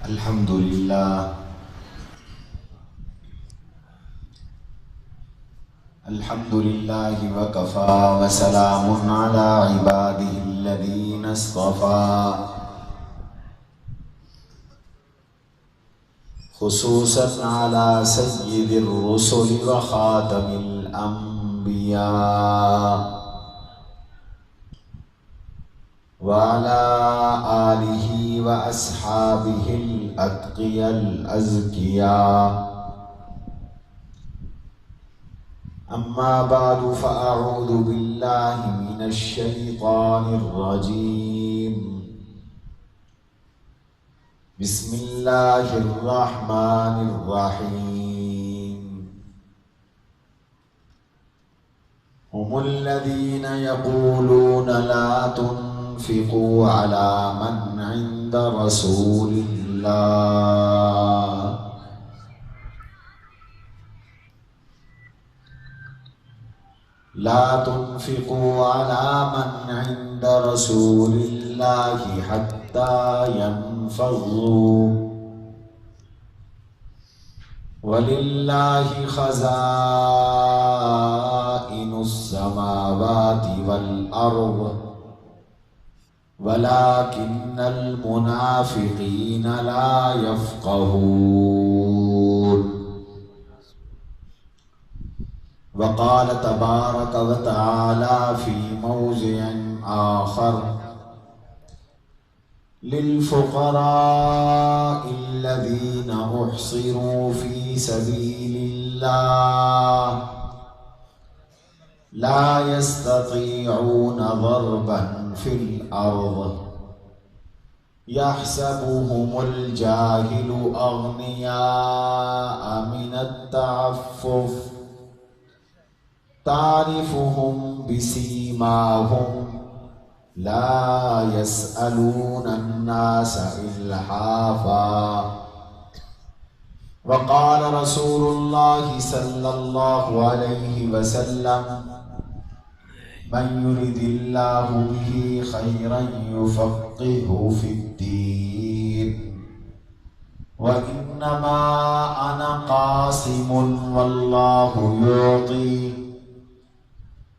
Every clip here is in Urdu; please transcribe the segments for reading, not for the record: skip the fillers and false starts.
الحمد لله الحمد لله وكفى وسلام على عباده الذين اصطفى خصوصا على سيد الرسل وخاتم الأنبياء وعلى آله وأصحابه الأتقياء الأزكياء. أما بعد فأعوذ بالله من الشيطان الرجيم. بسم الله الرحمن الرحيم. هم الذين يقولون لا تنفقوا على من عند رسول الله لا تنفقوا على من عند رسول الله حتى ينفضوا ولله خزائن السماوات والأرض ولكن المنافقين لا يفقهون. وقال تبارك وتعالى في موضع آخر: للفقراء الذين أحصروا في سبيل الله لا يستطيعون ضربا في الأرض يحسبهم الجاهل أغنياء من التعفف تعرفهم بسيماهم لا يسألون الناس إلحافا. وقال رسول الله صلى الله عليه وسلم: من يرد الله به خيرا يفقهه في الدين. وإنما أنا قاسم والله يعطي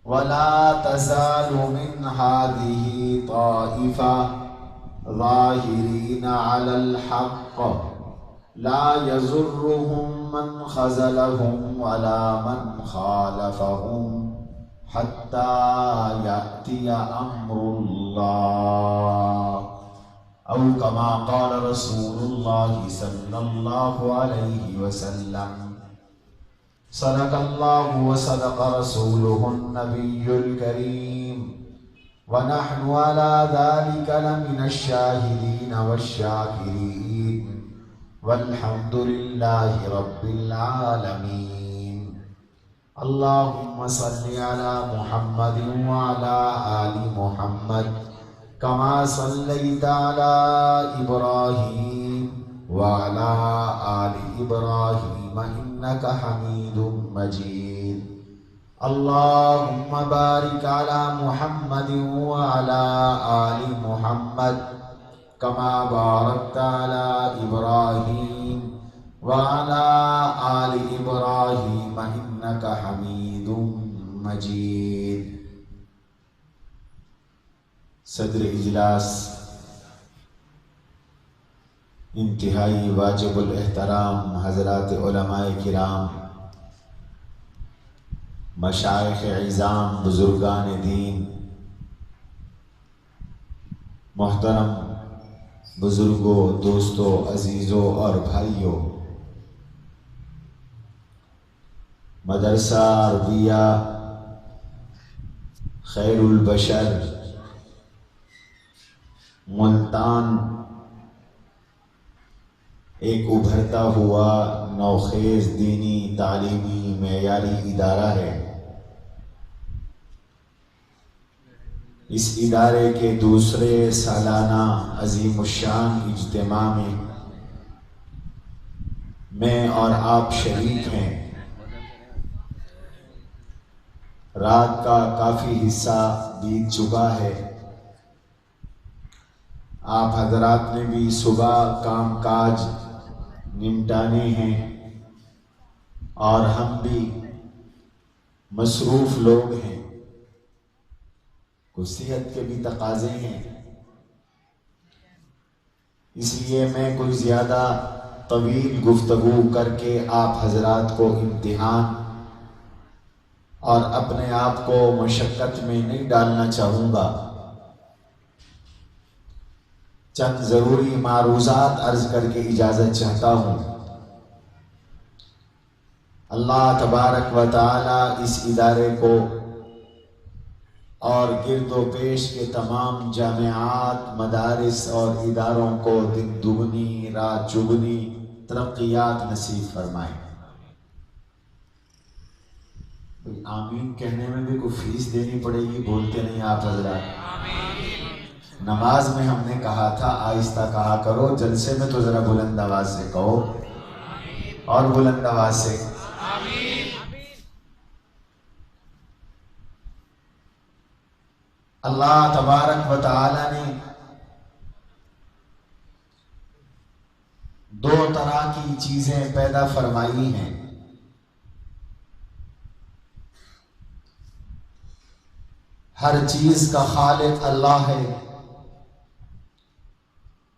ولا تزال من هذه طائفة ظاهرين على الحق لا يضرهم من خذلهم ولا من خالفهم حتى يأتي أمر الله، أو كما قال رسول الله صلى الله عليه وسلم. صدق الله وصدق رسوله النبي الكريم، ونحن على ذلك لمن الشاهدين والشاكرين، والحمد لله رب العالمين. اللهم صل على محمد وعلى آل محمد كما صليت على إبراهيم وعلى آل إبراهيم إنك حميد مجيد. اللهم بارك على محمد وعلى آل محمد كما باركت على إبراهيم وعلى آل إبراهيم إنك حميد مجيد. صدر اجلاس انتہائی واجب الاحترام حضرات علماء کرام، مشائخ عظام، بزرگان دین، محترم بزرگوں، دوستوں، عزیزوں اور بھائیوں، مدرسہ عربیہ خیر البشر ملتان ایک ابھرتا ہوا نوخیز دینی تعلیمی معیاری ادارہ ہے۔ اس ادارے کے دوسرے سالانہ عظیم الشان اجتماع میں اور آپ شریک ہیں۔ رات کا کافی حصہ بیت چکا ہے۔ آپ حضرات نے بھی صبح کام کاج نمٹانے ہیں اور ہم بھی مصروف لوگ ہیں، کچھ صحت کے بھی تقاضے ہیں، اس لیے میں کوئی زیادہ طویل گفتگو کر کے آپ حضرات کو امتحان اور اپنے آپ کو مشقت میں نہیں ڈالنا چاہوں گا۔ چند ضروری معروضات عرض کر کے اجازت چاہتا ہوں۔ اللہ تبارک و تعالی اس ادارے کو اور گرد و پیش کے تمام جامعات، مدارس اور اداروں کو دن دگنی رات چگنی ترقیات نصیب فرمائے۔ آمین کہنے میں بھی کوئی فیس دینی پڑے گی، بولتے نہیں آپ حضرات؟ نماز میں ہم نے کہا تھا آہستہ کہا کرو، جلسے میں تو ذرا بلند آواز سے کہو، اور بلند آواز سے۔ اللہ تبارک و تعالی نے دو طرح کی چیزیں پیدا فرمائی ہیں۔ ہر چیز کا خالق اللہ ہے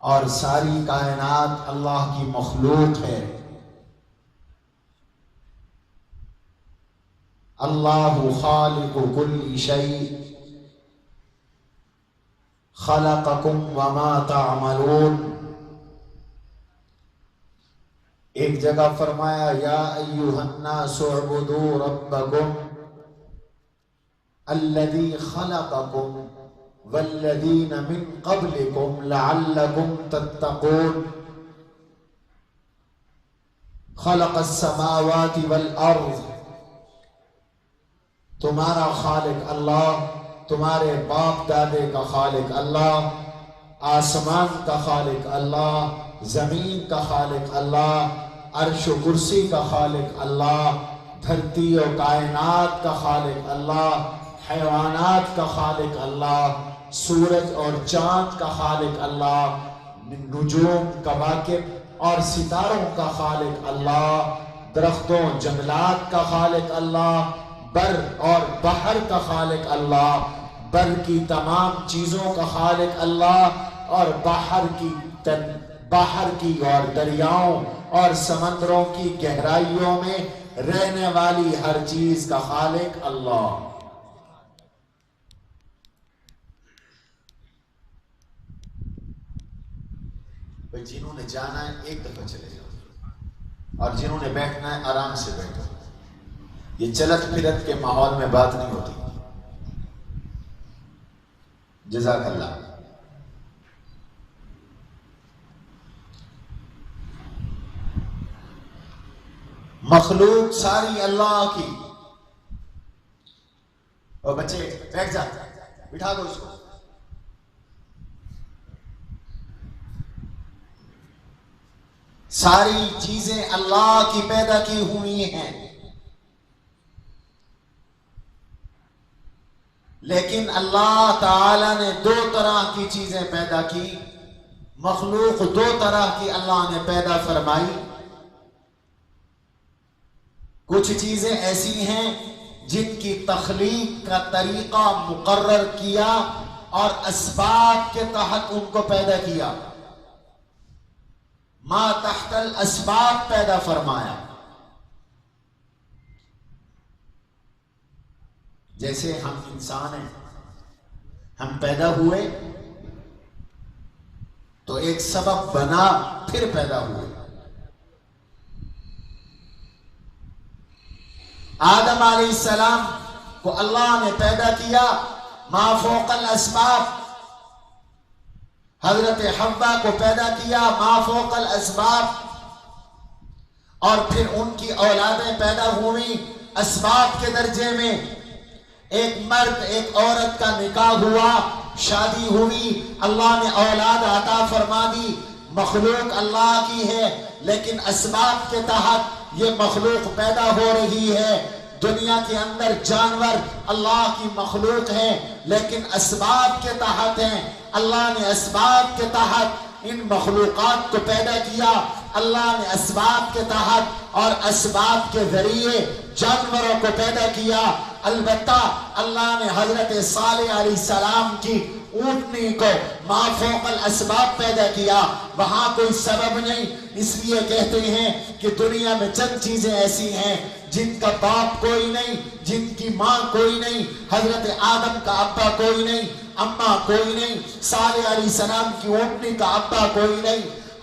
اور ساری کائنات اللہ کی مخلوق ہے۔ اللہ خالق کل شیء خلقکم وما تعملون۔ ایک جگہ فرمایا یا ایھا الناس اعبدوا ربکم الذی خلقکم والذین من قبلکم لعلکم تتقون۔ خلق السماوات والارض، تمہارا خالق اللہ، تمہارے باپ دادے کا خالق اللہ، آسمان کا خالق اللہ، زمین کا خالق اللہ، عرش و کرسی کا خالق اللہ، دھرتی و کائنات کا خالق اللہ، حیوانات کا خالق اللہ، سورج اور چاند کا خالق اللہ، نجوم کواکب اور ستاروں کا خالق اللہ، درختوں جنگلات کا خالق اللہ، بر اور بحر کا خالق اللہ، بر کی تمام چیزوں کا خالق اللہ، اور بحر کی اور دریاؤں اور سمندروں کی گہرائیوں میں رہنے والی ہر چیز کا خالق اللہ۔ جنہوں نے جانا ہے ایک دفعہ چلے جاؤ، اور جنہوں نے بیٹھنا ہے آرام سے بیٹھو۔ یہ چلت پھرت کے ماحول میں بات نہیں ہوتی۔ جزاک اللہ۔ مخلوق ساری اللہ کی۔ اور بچے بیٹھ جا، بٹھا دو اس کو۔ ساری چیزیں اللہ کی پیدا کی ہوئی ہیں، لیکن اللہ تعالی نے دو طرح کی چیزیں پیدا کی، مخلوق دو طرح کی اللہ نے پیدا فرمائی۔ کچھ چیزیں ایسی ہیں جن کی تخلیق کا طریقہ مقرر کیا اور اسباب کے تحت ان کو پیدا کیا، ما تحت الاسباب پیدا فرمایا۔ جیسے ہم انسان ہیں، ہم پیدا ہوئے تو ایک سبب بنا، پھر پیدا ہوئے۔ آدم علیہ السلام کو اللہ نے پیدا کیا ما فوق الاسباب، حضرت حوا کو پیدا کیا ما فوق الاسباب، اور پھر ان کی اولادیں پیدا ہوئی اسباب کے درجے میں۔ ایک مرد ایک عورت کا نکاح ہوا، شادی ہوئی، اللہ نے اولاد عطا فرما دی۔ مخلوق اللہ کی ہے، لیکن اسباب کے تحت یہ مخلوق پیدا ہو رہی ہے۔ دنیا کے اندر جانور اللہ کی مخلوق ہیں لیکن اسباب کے تحت ہیں. اللہ نے اسباب کے تحت ان مخلوقات کو پیدا کیا. اللہ نے اسباب کے تحت اور اسباب کے ذریعے جانوروں کو پیدا کیا. البتہ اللہ نے حضرت صالح علیہ السلام کی اونٹنی کو ما فوق الاسباب پیدا کیا. وہاں کوئی سبب نہیں. اس لیے کہتے ہیں کہ دنیا میں چند چیزیں ایسی ہیں جن کا باپ کوئی نہیں, جن کی ماں کوئی نہیں. حضرت آدم کا ابا کوئی نہیں, اماں کوئی نہیں. صالح علیہ السلام کی اونٹنی کا ابا کوئی نہیں,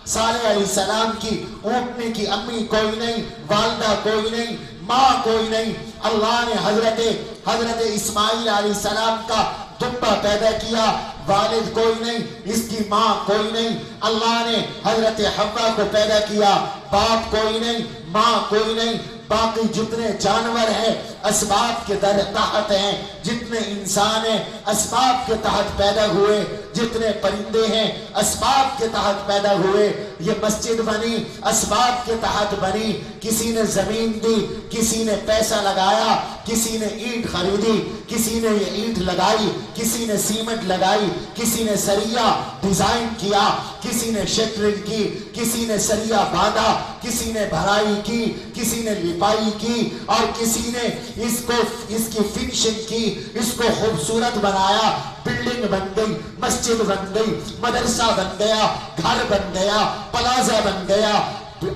صالح علیہ السلام کی اونٹنی کی امی کوئی نہیں, والدہ کوئی نہیں, ماں کوئی نہیں. اللہ نے حضرت اسماعیل علیہ السلام کا دمبا پیدا کیا, والد کوئی نہیں, اس کی ماں کوئی نہیں. اللہ نے حضرت حوا کو پیدا کیا, باپ کوئی نہیں, ماں کوئی نہیں. باقی جتنے جانور ہیں اسباب کے تحت ہیں, جتنے انسان ہیں اسباب کے تحت پیدا ہوئے, جتنے پرندے ہیں اسباب کے تحت پیدا ہوئے. یہ مسجد بنی اسباب کے تحت بنی. کسی نے زمین دی, کسی نے پیسہ لگایا, کسی نے اینٹ خریدی, کسی نے یہ اینٹ لگائی, کسی نے سیمنٹ لگائی, کسی نے سریا ڈیزائن کیا, کسی نے شٹرنگ کی, کسی نے سریا باندھا, کسی نے بھرائی کی, کسی نے لپائی کی, اور کسی نے اس کی فنشنگ کی, اس کو خوبصورت بنایا. بلڈنگ بن گئی, مسجد بن گئی, مدرسہ بن گیا, گھر بن گیا, پلازا بن گیا,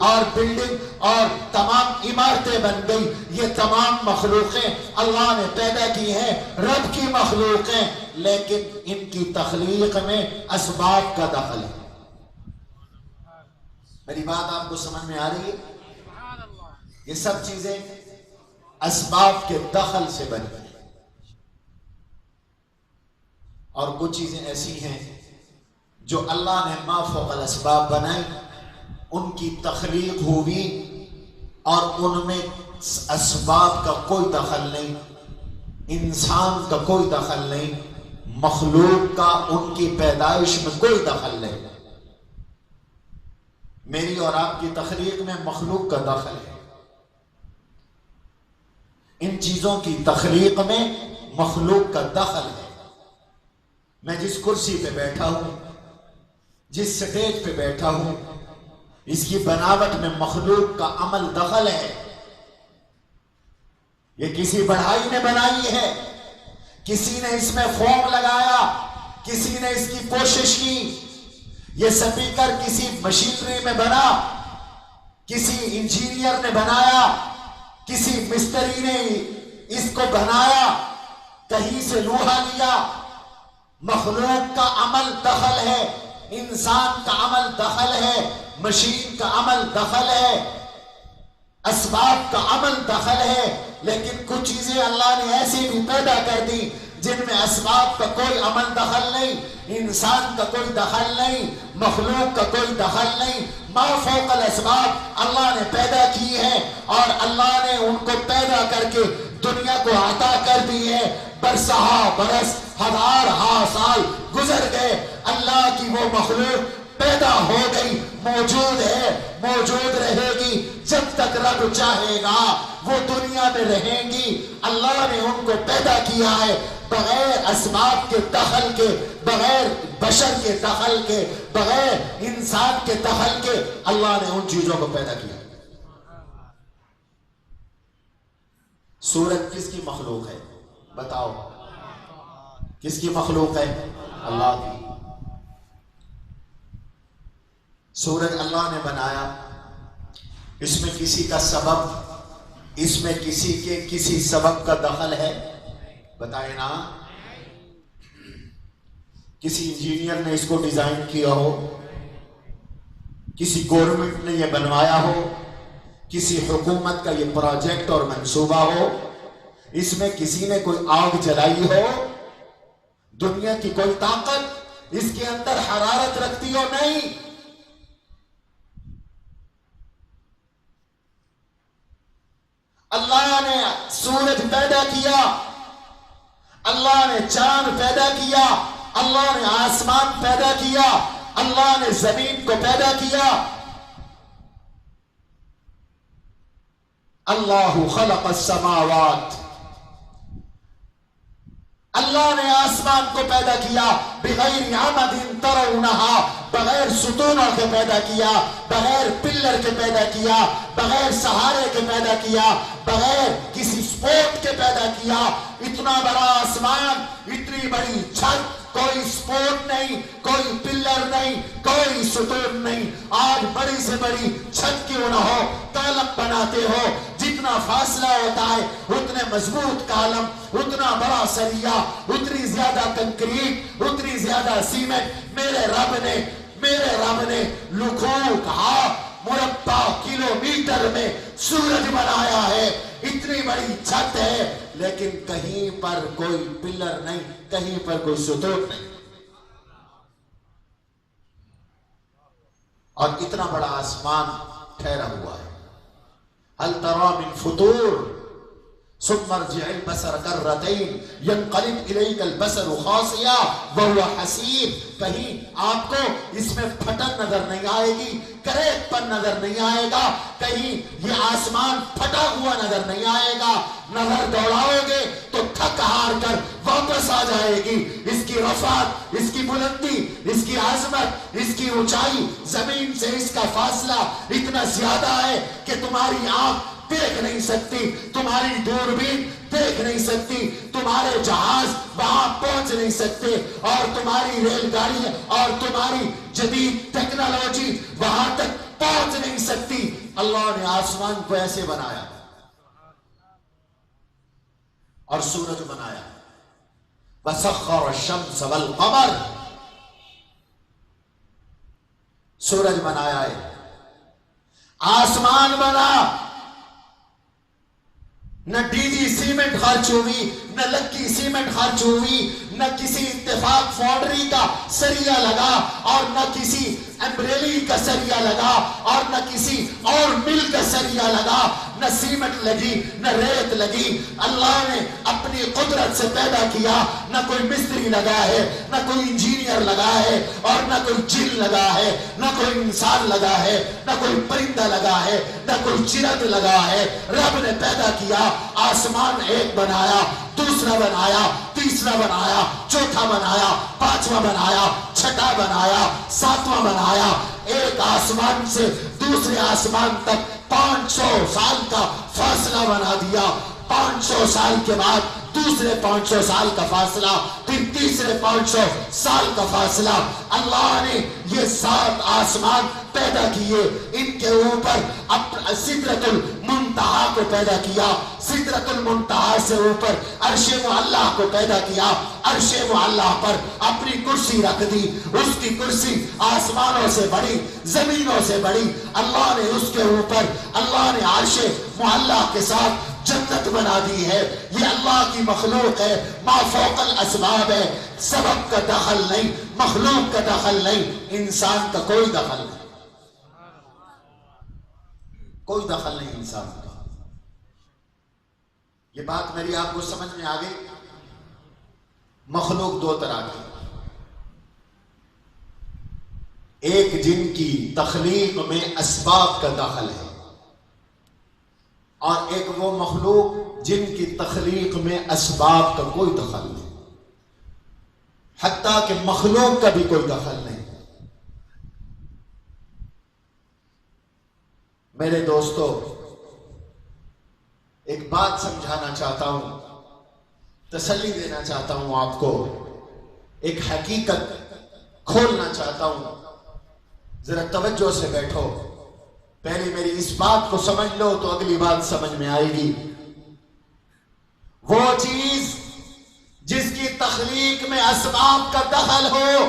اور بلڈنگ اور تمام عمارتیں بن گئی. یہ تمام مخلوقیں اللہ نے پیدا کی ہیں, رب کی مخلوقیں, لیکن ان کی تخلیق میں اسباب کا دخل ہے. میری بات آپ کو سمجھ میں آ رہی ہے؟ یہ سب چیزیں اسباب کے دخل سے بنی ہیں. اور کچھ چیزیں ایسی ہیں جو اللہ نے ما فوق الاسباب بنائی, ان کی تخلیق ہوئی اور ان میں اسباب کا کوئی دخل نہیں, انسان کا کوئی دخل نہیں, مخلوق کا ان کی پیدائش میں کوئی دخل نہیں. میری اور آپ کی تخلیق میں مخلوق کا دخل ہے. ان چیزوں کی تخلیق میں مخلوق کا دخل ہے. میں جس کرسی پہ بیٹھا ہوں, جس سٹیج پہ بیٹھا ہوں, اس کی بناوٹ میں مخلوق کا عمل دخل ہے. یہ کسی بڑھائی نے بنائی ہے, کسی نے اس میں فوم لگایا, کسی نے اس کی کوشش کی. یہ سپیکر کسی مشینری میں بنا, کسی انجینئر نے بنایا, کسی مستری نے اس کو بنایا, کہیں سے لوہا لیا. مخلوق کا عمل دخل ہے, انسان کا عمل دخل ہے, مشین کا عمل دخل ہے, اسباب کا عمل دخل ہے. لیکن کچھ چیزیں اللہ نے ایسی بھی پیدا کر دی جن میں اسباب کا کوئی عمل دخل نہیں, انسان کا کوئی دخل نہیں, مخلوق کا کوئی دخل نہیں. ما فوق الاسباب اللہ نے پیدا کی ہے, اور اللہ نے ان کو پیدا کر کے دنیا کو عطا کر دی ہے. برسہا برس, ہزارہا سال گزر گئے, اللہ کی وہ مخلوق پیدا ہو گئی, موجود ہے, موجود رہے گی. جب تک رب چاہے گا وہ دنیا میں رہیں گی. اللہ نے ان کو پیدا کیا ہے بغیر اسباب کے دخل کے, بغیر بشر کے دخل کے, بغیر انسان کے دخل کے اللہ نے ان چیزوں کو پیدا کیا. سورج کس کی مخلوق ہے؟ بتاؤ, کس کی مخلوق ہے؟ اللہ کی. سورج اللہ نے بنایا, اس میں کسی کا سبب, اس میں کسی کے کسی سبب کا دخل ہے؟ بتائے نا. کسی انجینئر نے اس کو ڈیزائن کیا ہو, کسی گورنمنٹ نے یہ بنوایا ہو, کسی حکومت کا یہ پروجیکٹ اور منصوبہ ہو, اس میں کسی نے کوئی آگ جلائی ہو, دنیا کی کوئی طاقت اس کے اندر حرارت رکھتی ہو؟ نہیں. اللہ نے سورج پیدا کیا, اللہ نے چاند پیدا کیا, اللہ نے آسمان پیدا کیا, اللہ نے زمین کو پیدا کیا. اللہ خلق السماوات، اللہ نے آسمان کو پیدا کیا بغیر عمد ترونہا، بغیر ستونوں کے پیدا کیا، بغیر پلر کے پیدا کیا، بغیر سہارے کے پیدا کیا، بغیر کسی سپورٹ کے پیدا کیا۔ اتنا بڑا آسمان، اتنی بڑی چھت، کوئی سپورٹ نہیں، کوئی پلر نہیں، کوئی ستون نہیں۔ آج بڑی سے بڑی چھت کیوں نہ ہو، کالم بناتے ہو، جتنا فاصلہ ہوتا ہے اتنے مضبوط کالم، اتنا بڑا سریہ، اتنی زیادہ کنکریٹ، اتنی زیادہ سیمنٹ میرے رب نے لکھوک مربع کلومیٹر میں سورج بنایا ہے۔ اتنی بڑی چھت ہے لیکن کہیں پر کوئی پلر نہیں، کہیں پر کوئی ستون نہیں، اور اتنا بڑا آسمان ٹھہرا ہوا ہے۔ هل ترى من فطور ثم ارجع البصر كرتين ينقلب اليك البصر خاسئا وهو حسير۔ کہیں آپ کو اس میں پھٹن نظر نہیں آئے گی، کریک پر نظر نہیں آئے گا، کہیں یہ آسمان پھٹا ہوا نظر نہیں آئے گا۔ نظر دوڑاؤ گے تو تھک ہار کر واپس آ جائے گی۔ اس کی رفعت، اس کی بلندی، اس کی عظمت، اس کی اونچائی، زمین سے اس کا فاصلہ اتنا زیادہ ہے کہ تمہاری آنکھ دیکھ نہیں سکتی، تمہاری دوربین دیکھ نہیں سکتی، تمہارے جہاز وہاں پہنچ نہیں سکتے، اور تمہاری ریل گاڑی اور تمہاری جدید ٹیکنالوجی وہاں تک پہنچ نہیں سکتی۔ اللہ نے آسمان کو ایسے بنایا اور سورج بنایا۔ وَسَخَّرَ الشَّمْسَ وَالْقَمَرَ، سورج بنایا ہے، آسمان بنا۔ نہ ڈی جی سیمنٹ خرچ ہوئی، نہ لکی سیمنٹ خرچ ہوئی، نہ کسی اتفاق فاؤنڈری کا سریہ لگا، اور نہ کسی امبریلی کا سریہ لگا، اور نہ کسی اور مل کا سریہ لگا، نہ سیمنٹ لگی، نہ ریت لگی۔ اللہ نے اپنی قدرت سے پیدا کیا، نہ کوئی مستری لگا ہے، نہ کوئی انجینئر لگا ہے، اور نہ کوئی جن لگا ہے، نہ کوئی انسان لگا ہے، نہ کوئی پرندہ لگا ہے، نہ کوئی چرند لگا ہے۔ رب نے پیدا کیا، آسمان ایک بنایا، دوسرا بنایا، تیسرا بنایا، چوتھا بنایا، پانچواں بنایا، چھٹا بنایا، ساتواں بنایا۔ ایک آسمان سے دوسرے آسمان تک 500 سال کا فاصلہ بنا دیا۔ 500 سال کے بعد دوسرے 500 سال کا فاصلہ، پھر تیسرے 500 سال کا فاصلہ۔ اللہ نے یہ 7 آسمان پیدا کیے، ان کے اوپر سدرۃ المنتہا کو پیدا کیا، سدرۃ المنتہا سے اوپر عرش معلیٰ کو پیدا کیا، عرش معلیٰ پر اپنی کرسی رکھ دی۔ اس کی کرسی آسمانوں سے بڑی، زمینوں سے بڑی۔ اللہ نے اس کے اوپر، اللہ نے عرش معلیٰ کے ساتھ جنت بنا دی ہے۔ یہ اللہ کی مخلوق ہے، ما فوق الاسباب ہے، سبب کا دخل نہیں، مخلوق کا دخل نہیں، انسان کا کوئی دخل نہیں، کوئی دخل نہیں انسان کا۔ یہ بات میری آپ کو سمجھ میں آ گئی؟ مخلوق 2 طرح کی، ایک جن کی تخلیق میں اسباب کا دخل ہے، اور ایک وہ مخلوق جن کی تخلیق میں اسباب کا کوئی دخل نہیں، حتیٰ کہ مخلوق کا بھی کوئی دخل نہیں۔ میرے دوستو، ایک بات سمجھانا چاہتا ہوں، تسلی دینا چاہتا ہوں آپ کو، ایک حقیقت کھولنا چاہتا ہوں۔ ذرا توجہ سے بیٹھو، پہلے میری اس بات کو سمجھ لو تو اگلی بات سمجھ میں آئے گی۔ وہ چیز جس کی تخلیق میں اسباب کا دخل ہو،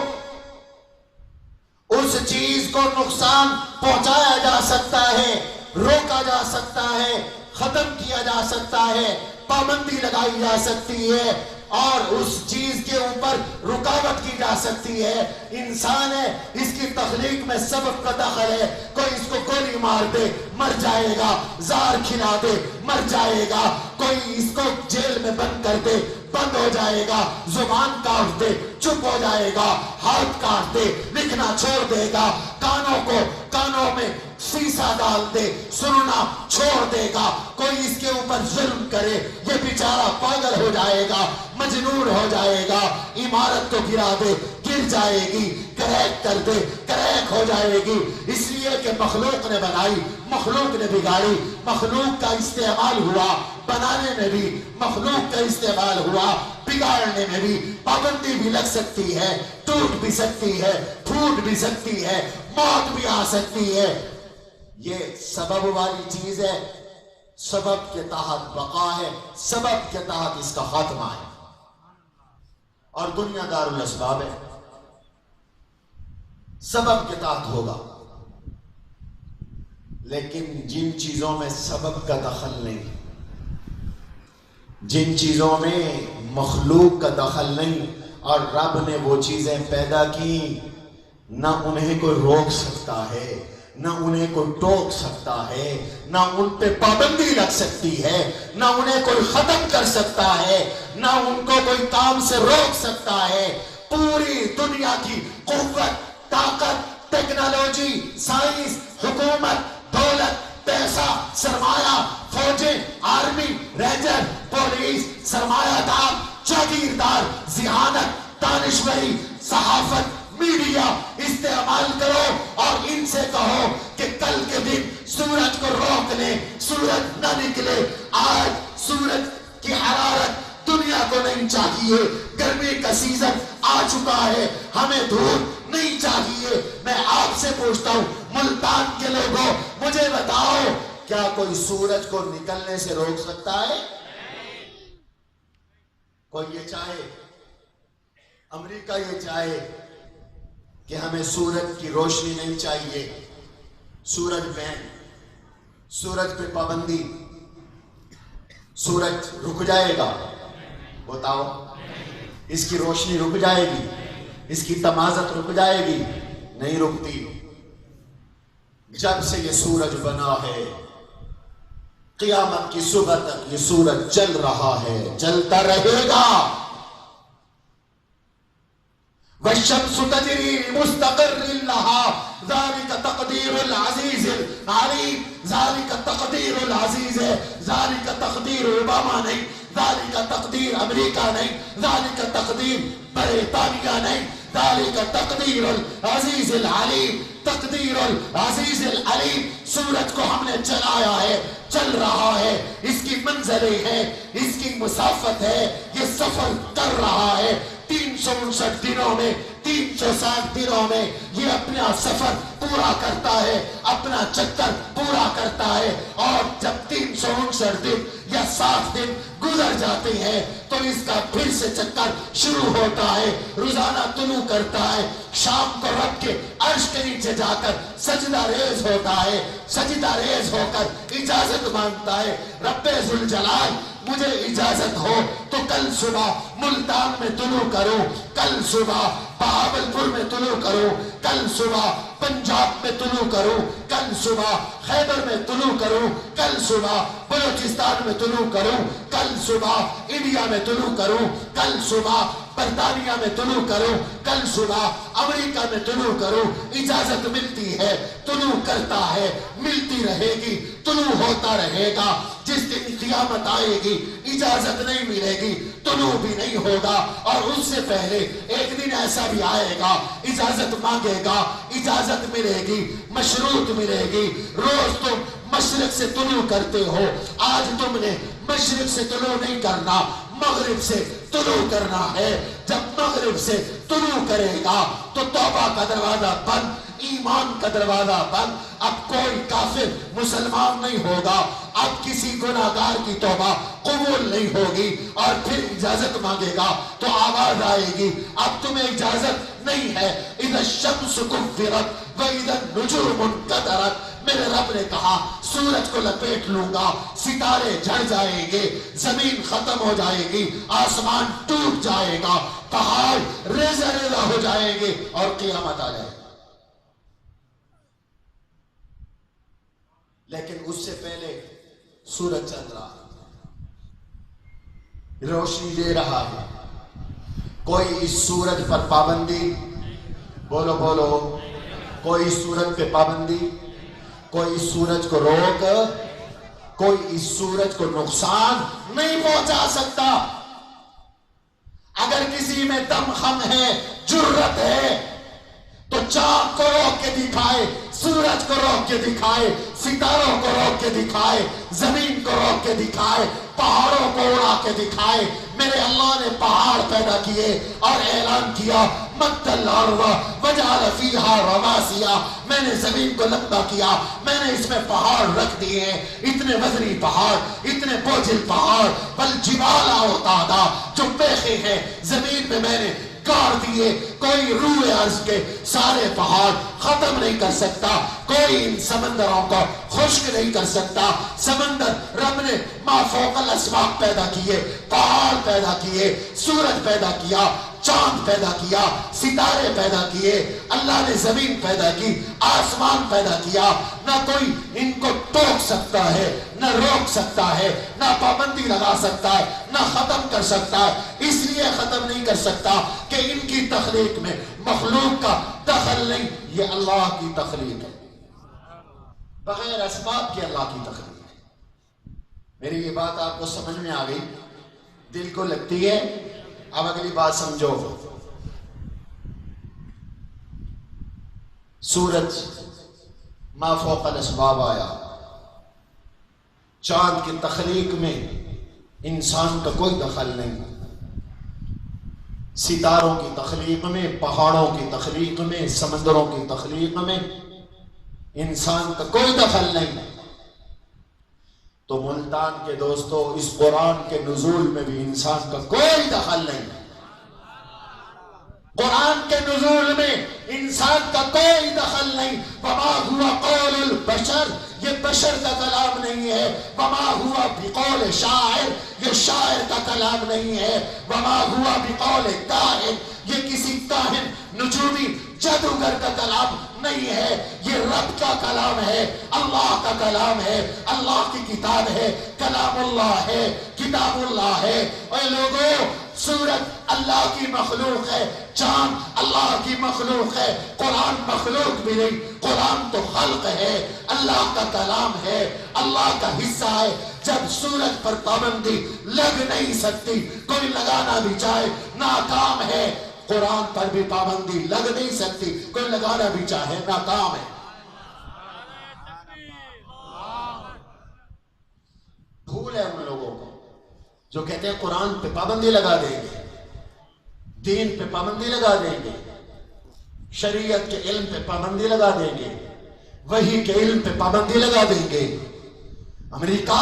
اس چیز کو نقصان پہنچایا جا سکتا ہے، روکا جا سکتا ہے، ختم کیا جا سکتا ہے، پابندی لگائی جا سکتی ہے، اور اس چیز کے اوپر رکاوٹ کی جا سکتی ہے۔ انسان ہے، اس کی تخلیق میں سبب کا دخل ہے۔ کوئی اس کو گولی مار دے مر جائے گا، زہر کھلا دے مر جائے گا، کوئی اس کو جیل میں بند کر دے بند ہو جائے گا، زبان کاٹ دے چپ ہو جائے گا، ہاتھ کاٹ دے لکھنا چھوڑ دے گا، کانوں میں سیسا ڈال دے سننا چھوڑ دے گا. کوئی اس کے اوپر ظلم کرے یہ بیچارہ پاگل ہو جائے گا, مجنون ہو جائے گا. عمارت کو گرا دے گر جائے گی, کریک کر دے کریک ہو جائے گی. اس لیے کہ مخلوق نے بنائی, مخلوق نے بگاڑی, مخلوق کا استعمال ہوا بنانے میں بھی, مخلوق کا استعمال ہوا بگاڑنے میں بھی. پابندی بھی لگ سکتی ہے, ٹوٹ بھی سکتی ہے, پھوٹ بھی سکتی ہے, موت بھی آ سکتی ہے. یہ سبب والی چیز ہے, سبب کے تحت بقا ہے, سبب کے تحت اس کا خاتمہ ہے. اور دنیا دار الاسباب ہے, سبب کے تحت ہوگا. لیکن جن چیزوں میں سبب کا دخل نہیں, جن چیزوں میں مخلوق کا دخل نہیں, اور رب نے وہ چیزیں پیدا کی, نہ انہیں کوئی روک سکتا ہے, نہ انہیں کوئی ٹوک سکتا ہے, نہ ان پہ پابندی لگ سکتی ہے, نہ انہیں کوئی ختم کر سکتا ہے, نہ ان کو کوئی کام سے روک سکتا ہے. پوری دنیا کی قوت, طاقت, ٹیکنالوجی, سائنس, حکومت, دولت, پیسہ, سرمایہ, فوجیں, آرمی, رینجر, پولیس, سرمایہ دار, جاگیردار, ذہانت, دانشوری, صحافت, میڈیا استعمال کرو اور ان سے کہو کہ کل کے دن سورج کو روک لیں, سورج نہ نکلے. آج سورج کی حرارت دنیا کو نہیں چاہیے, گرمی کا سیزن آ چکا ہے, ہمیں دھوپ نہیں چاہیے. میں آپ سے پوچھتا ہوں ملتان کے لوگوں, مجھے بتاؤ کیا کوئی سورج کو نکلنے سے روک سکتا ہے؟ کوئی یہ چاہے, امریکہ یہ چاہے کہ ہمیں سورج کی روشنی نہیں چاہیے, سورج بین, سورج پہ پابندی, سورج رک جائے گا؟ بتاؤ, اس کی روشنی رک جائے گی, اس کی تمازت رک جائے گی؟ نہیں رکتی. جب سے یہ سورج بنا ہے قیامت کی صبح تک یہ سورج جل رہا ہے, جلتا رہے گا. والشمس تجری مستقر لها ذلك تقدیر العزیز العلیم. ذلك تقدیر العزیز ہے, ذلك تقدیر اوباما نہیں, ذلك تقدیر امریکہ نہیں, ذلك تقدیر برطانیہ نہیں, ذلك تقدیر العزیز العلیم. تقدیر العزیز العلیم. سورج کو ہم نے چلایا ہے, چل رہا ہے, اس کی منزلیں ہیں, اس کی مسافت ہے, یہ سفر کر رہا ہے. 359 دنوں میں, 360 دنوں میں یہ اپنا سفر پورا کرتا ہے, اپنا چکر پورا کرتا ہے. اور جب 359 دن یا 60 دن گزر جاتے ہیں تو اس کا پھر سے چکر شروع ہوتا ہے. روزانہ طلوع کرتا ہے, شام کو رب کے عرش کے نیچے جا کر سجدہ ریز ہوتا ہے, سجدہ ریز ہو کر اجازت مانگتا ہے, رب ذوالجلال مجھے اجازت ہو تو کل صبح ملتان میں طلوع کروں, کل صبح بہاولپور میں طلوع کروں, کل صبح پنجاب میں طلوع کروں, کل صبح خیبر میں طلوع کروں, کل صبح بلوچستان میں طلوع کروں, کل صبح انڈیا میں طلوع کروں, کل صبح برطانیہ میں طلوع کروں, کل صبح امریکہ میں طلوع کروں. اجازت ملتی ہے, طلوع کرتا ہے, ملتی رہے گی, طلوع ہوتا رہے گا. جس دن قیامت آئے گی اجازت نہیں ملے گی, طلوع بھی نہیں ہوگا. اور اس سے پہلے ایک دن ایسا بھی آئے گا, اجازت مانگے گا, اجازت ملے گی, مشروط ملے گی. روز تم مشرق سے طلوع کرتے ہو, آج تم نے مشرق سے طلوع نہیں کرنا, مغرب سے طلوع کرنا ہے. جب مغرب سے طلوع کرے گا تو توبہ کا دروازہ بند, ایمان کا دروازہ بند. اب کوئی کافر مسلمان نہیں ہوگا, اب کسی گناہگار کی توبہ قبول نہیں ہوگی. اور پھر اجازت مانگے گا تو آواز آئے گی, اب تمہیں اجازت نہیں ہے. اذا الشمس کورت واذا النجوم انکدرت. میرے رب نے کہا سورج کو لپیٹ لوں گا, ستارے جھڑ جائیں گے, زمین ختم ہو جائے گی, آسمان ٹوٹ جائے گا, پہاڑ ریزہ ریزہ ہو جائیں گے اور قیامت آ جائے گی. لیکن اس سے پہلے سورج چل رہا ہے, روشنی دے رہا ہے. کوئی اس سورج پر پابندی, بولو بولو, کوئی سورج پہ پابندی, کوئی اس سورج کو روک، کوئی اس سورج کو نقصان نہیں پہنچا سکتا۔ اگر کسی میں دم خم ہے، جرت ہے، تو چاند کو روک کے دکھائے، سورج کو روک کے دکھائے، ستاروں کو روک کے دکھائے، زمین کو روک کے دکھائے، پہاڑوں کو اڑا کے دکھائے۔ میرے اللہ نے پہاڑ پیدا کیے اور اعلان کیا مد الارض وجعل فیہا رواسیا، میں نے زمین کو لمبا کیا، میں نے اس میں پہاڑ رکھ دیے ہیں، اتنے وزنی پہاڑ، اتنے بوجھل پہاڑ، والجبال اوتادا، جو بیخے ہیں زمین میں میں نے گاڑ دیے، کوئی روح عرض کے سارے پہاڑ ختم نہیں کر سکتا، کوئی ان سمندروں کو خشک نہیں کر سکتا۔ سمندر رب نے ما فوق الاسباق پیدا کیے، پہاڑ پیدا کیے، سورج پیدا کیا، چاند پیدا کیا، ستارے پیدا کیے، اللہ نے زمین پیدا کی، آسمان پیدا کیا۔ نہ کوئی ان کو ٹوک سکتا ہے، نہ روک سکتا ہے، نہ پابندی لگا سکتا ہے، نہ ختم کر سکتا ہے۔ اس لیے ختم نہیں کر سکتا کہ ان کی تخلیق میں مخلوق کا دخل نہیں، یہ اللہ کی تخلیق ہے، بغیر اسباب کے اللہ کی تخلیق ہے۔ میری یہ بات آپ کو سمجھ میں آ گئی، دل کو لگتی ہے؟ اب اگلی بات سمجھو۔ سورج ما فوق الاسباب آیا، چاند کی تخلیق میں انسان کا کوئی دخل نہیں، ستاروں کی تخلیق میں، پہاڑوں کی تخلیق میں، سمندروں کی تخلیق میں انسان کا کوئی دخل نہیں۔ تو ملتان کے دوستو، اس قرآن کے نزول میں بھی انسان کا کوئی دخل نہیں، قرآن کے نزول میں انسان کا کوئی دخل نہیں۔ وما ہوا قول البشر، یہ بشر کا کلام نہیں ہے۔ وما ہوا بقول شاعر، یہ شاعر کا کلام نہیں ہے۔ وما ہوا بقول کاہن، یہ کسی کاہن نجومی جادوگر کا کلام نہیں ہے، یہ رب کا کلام ہے، اللہ کا کلام ہے، اللہ کی کتاب ہے، کلام اللہ ہے، کتاب اللہ ہے۔ اے لوگوں، سورج اللہ کی مخلوق ہے، چاند اللہ کی مخلوق ہے، قرآن مخلوق بھی نہیں، قرآن تو خلق ہے، اللہ کا کلام ہے، اللہ کا حصہ ہے۔ جب سورج پر پابندی لگ نہیں سکتی، کوئی لگانا بھی چاہے ناکام ہے، قرآن پر بھی پابندی لگ نہیں سکتی، کوئی لگانا بھی چاہے ناکام ہے۔ بھول ہے ان لوگوں کو جو کہتے ہیں قرآن پہ پابندی لگا دیں گے، دین پہ پابندی لگا دیں گے، شریعت کے علم پہ پابندی لگا دیں گے، وحی کے علم پہ پابندی لگا دیں گے۔ امریکہ،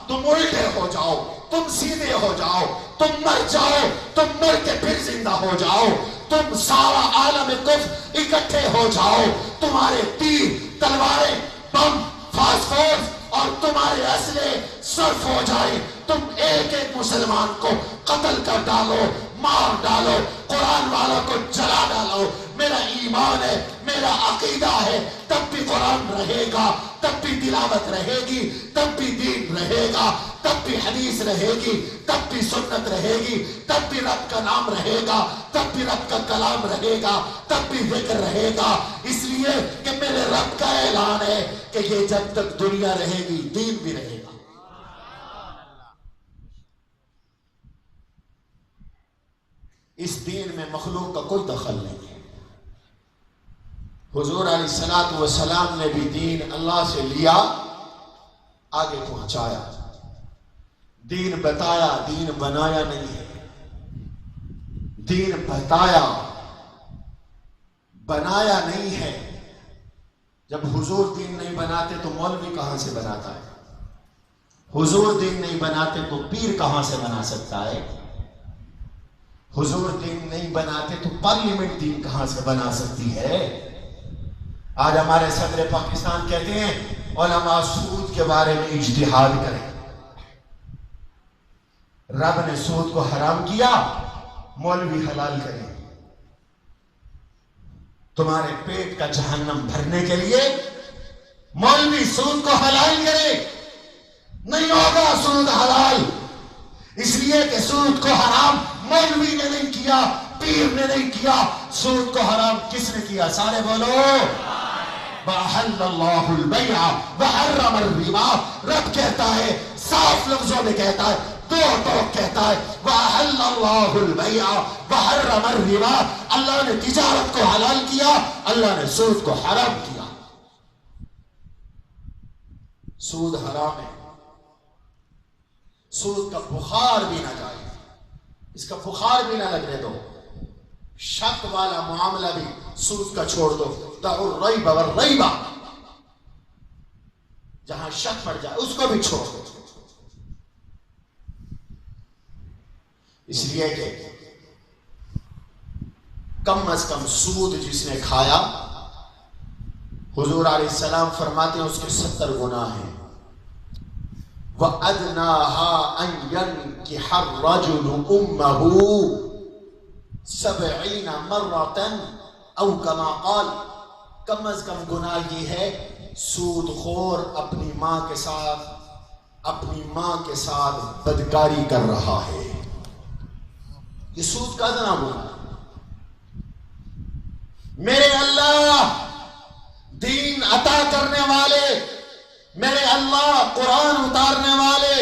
تم الٹے ہو جاؤ، تم سیدھے ہو جاؤ، تم مر جاؤ، تم مر کے پھر زندہ ہو جاؤ، تم سارا عالم کفر اکٹھے ہو جاؤ، تمہارے تیر، تلواریں، بم، فاسفورس اور تمہارے اسلحے صرف ہو جائے، تم ایک ایک مسلمان کو قتل کر ڈالو، مار ڈالو، قرآن والوں کو جلا ڈالو، میرا ایمان ہے، میرا عقیدہ ہے، تب بھی قرآن رہے گا، تب بھی تلاوت رہے گی، تب بھی دین رہے گا، تب بھی حدیث رہے گی، تب بھی سنت رہے گی، تب بھی رب کا نام رہے گا، تب بھی رب کا کلام رہے گا، تب بھی ذکر رہے گا، اس لیے کہ میرے رب کا اعلان ہے کہ یہ جب تک دنیا رہے گی دین بھی رہے گا۔ اس دین میں مخلوق کا کوئی دخل نہیں ہے۔ حضور علیہ السلام نے بھی دین اللہ سے لیا، آگے پہنچایا، دین بتایا، دین بنایا نہیں ہے، دین بتایا، بنایا نہیں ہے۔ جب حضور دین نہیں بناتے تو مولوی کہاں سے بناتا ہے؟ حضور دین نہیں بناتے تو پیر کہاں سے بنا سکتا ہے؟ حضور دین نہیں بناتے تو پارلیمنٹ دین کہاں سے بنا سکتی ہے؟ آج ہمارے صدر پاکستان کہتے ہیں علماء سود کے بارے میں اجتہاد کریں، رب نے سود کو حرام کیا، مولوی حلال کریں۔ تمہارے پیٹ کا جہنم بھرنے کے لیے مولوی سود کو حلال کرے، نہیں ہوگا سود حلال، اس لیے کہ سود کو حرام مولوی نے نہیں کیا، پیر نے نہیں کیا، سود کو حرام کس نے کیا؟ سارے بولو، وَأَحَلَّ اللَّهُ الْبَيْعَ وَحَرَّمَ الرِّبَا. رب کہتا ہے، صاف لفظوں میں کہتا ہے، دو کہتا ہے وَأَحَلَّ اللَّهُ الْبَيْعَ وَحَرَّمَ الرِّبَا. اللہ نے تجارت کو حلال کیا، اللہ نے سود کو حرام کیا. سود حرام ہے، سود کا بخار بھی نہ جائے، اس کا بخار بھی نہ لگنے دو. شک والا معاملہ بھی سود کا چھوڑ دو. دعوا الریب والریب، جہاں شک پڑ جائے اس کو بھی چھوڑ دو. اس لیے کہ کم از کم سود جس نے کھایا، حضور علیہ السلام فرماتے ہیں اس کے 70 گناہ ہیں. وَأَدْنَاهَا أَن يَنْكِحَ الرَّجُلُ أُمَّهُ 70 مرة او کما قال. کم از کم گناہ یہ ہے سود خور اپنی ماں کے ساتھ بدکاری کر رہا ہے. یہ سود کا ادنا گناہ. میرے اللہ دین عطا کرنے والے، میرے اللہ قرآن اتارنے والے،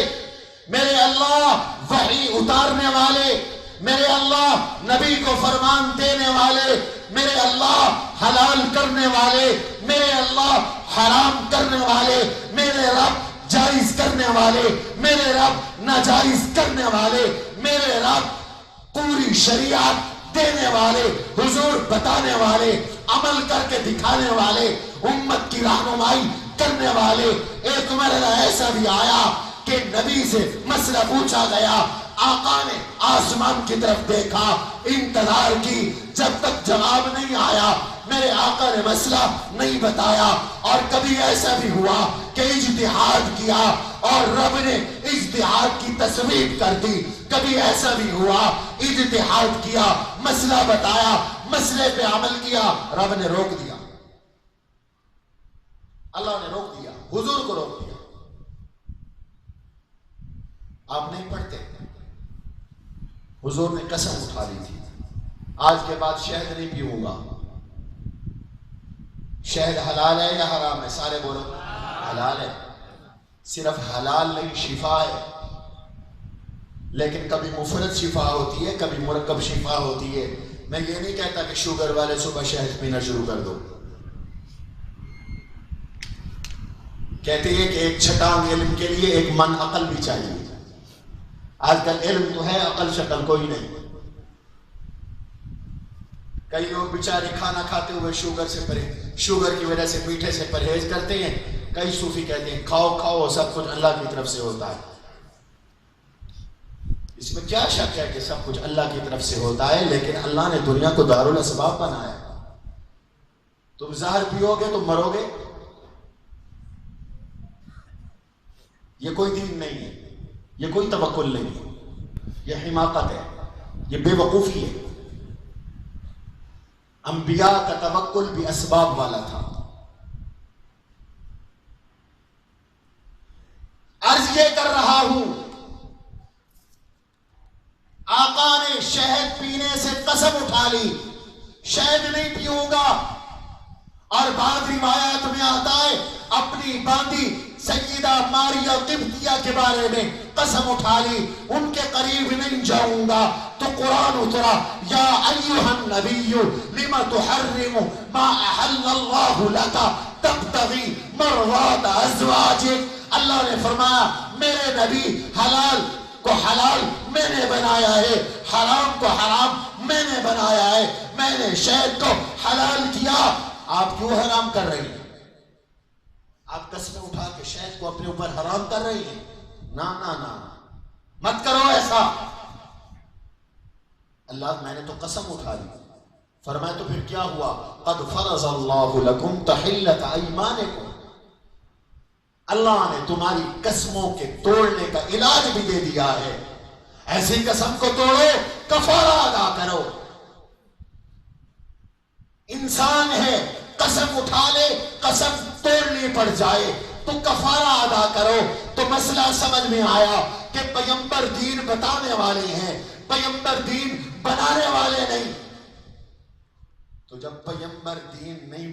میرے اللہ وحی اتارنے والے، میرے اللہ نبی کو فرمان دینے والے، میرے اللہ حلال کرنے والے، میرے اللہ حرام کرنے والے، میرے رب جائز کرنے والے، میرے رب ناجائز کرنے والے، میرے رب پوری شریعت دینے والے، حضور بتانے والے، عمل کر کے دکھانے والے، امت کی رہنمائی کرنے والے. ایک مرحلہ ایسا بھی آیا کہ نبی سے مسئلہ پوچھا گیا، آقا نے آسمان کی طرف دیکھا، انتظار کی، جب تک جواب نہیں آیا میرے آقا نے مسئلہ نہیں بتایا. اور کبھی ایسا بھی ہوا کہ اجتہاد کیا اور رب نے اجتہاد کی تصویب کر دی. کبھی ایسا بھی ہوا اجتہاد کیا، مسئلہ بتایا، مسئلے پہ عمل کیا، رب نے روک دیا، اللہ نے روک دیا، حضور کو روک دیا. آپ نہیں پڑھتے؟ حضور نے قسم اٹھا لی تھی، آج کے بعد شہد نہیں پیوں گا. شہد حلال ہے یا حرام ہے؟ سارے بولو حلال ہے. صرف حلال نہیں، شفا ہے. لیکن کبھی مفرد شفا ہوتی ہے، کبھی مرکب شفا ہوتی ہے. میں یہ نہیں کہتا کہ شوگر والے صبح شہد پینا شروع کر دو. کہتے ہیں کہ ایک چھٹان علم کے لیے ایک من عقل بھی چاہیے. آج کل علم تو ہے، عقل شکل کوئی نہیں. کئی لوگ بیچارے کھانا کھاتے ہوئے شوگر کی وجہ سے میٹھے سے پرہیز کرتے ہیں. کئی صوفی کہتے ہیں کھاؤ سب کچھ اللہ کی طرف سے ہوتا ہے. اس میں کیا شک ہے کہ سب کچھ اللہ کی طرف سے ہوتا ہے، لیکن اللہ نے دنیا کو دارالاسباب بنایا. تم زہر پیو گے تم مرو گے. یہ کوئی دین نہیں ہے، یہ کوئی توکل نہیں ہے، یہ حماقت ہے، یہ بے وقوفی ہے. انبیاء کا توکل بھی اسباب والا تھا. عرض یہ کر رہا ہوں، آقا نے شہد پینے سے قسم اٹھا لی، شہد نہیں پیوں گا. اور بعض روایات میں آتا ہے اپنی باندی سیدہ ماریہ قبطیہ کے بارے میں قسم اٹھا لی، ان کے قریب نہیں جاؤں گا. تو قرآن اترا، یا ایھا النبی لم تحرم ما احل اللہ لک تبتغی مرضات ازواجک. اللہ نے فرمایا میرے نبی حلال کو حلال میں نے بنایا ہے، حرام کو حرام میں نے بنایا ہے. میں نے شہد کو حلال کیا، آپ کیوں حرام کر رہی ہیں؟ آپ قسم اٹھا کے شہد کو اپنے اوپر حرام کر رہی ہیں. نا نا نا مت کرو ایسا. اللہ میں نے تو قسم اٹھا لی. فرمایا تو پھر کیا ہوا؟ قد فرض اللہ لکم تحلت ایمانکم. اللہ نے تمہاری قسموں کے توڑنے کا علاج بھی دے دیا ہے. ایسی قسم کو توڑو، کفارہ ادا کرو. انسان ہے، قسم اٹھا لے، قسم توڑنی پڑ جائے تو کفارہ ادا کرو. تو مسئلہ سمجھ میں آیا کہ پیغمبر دین بتانے والے ہیں، پیغمبر دین بنانے والے نہیں. تو جب پیغمبر دین نہیں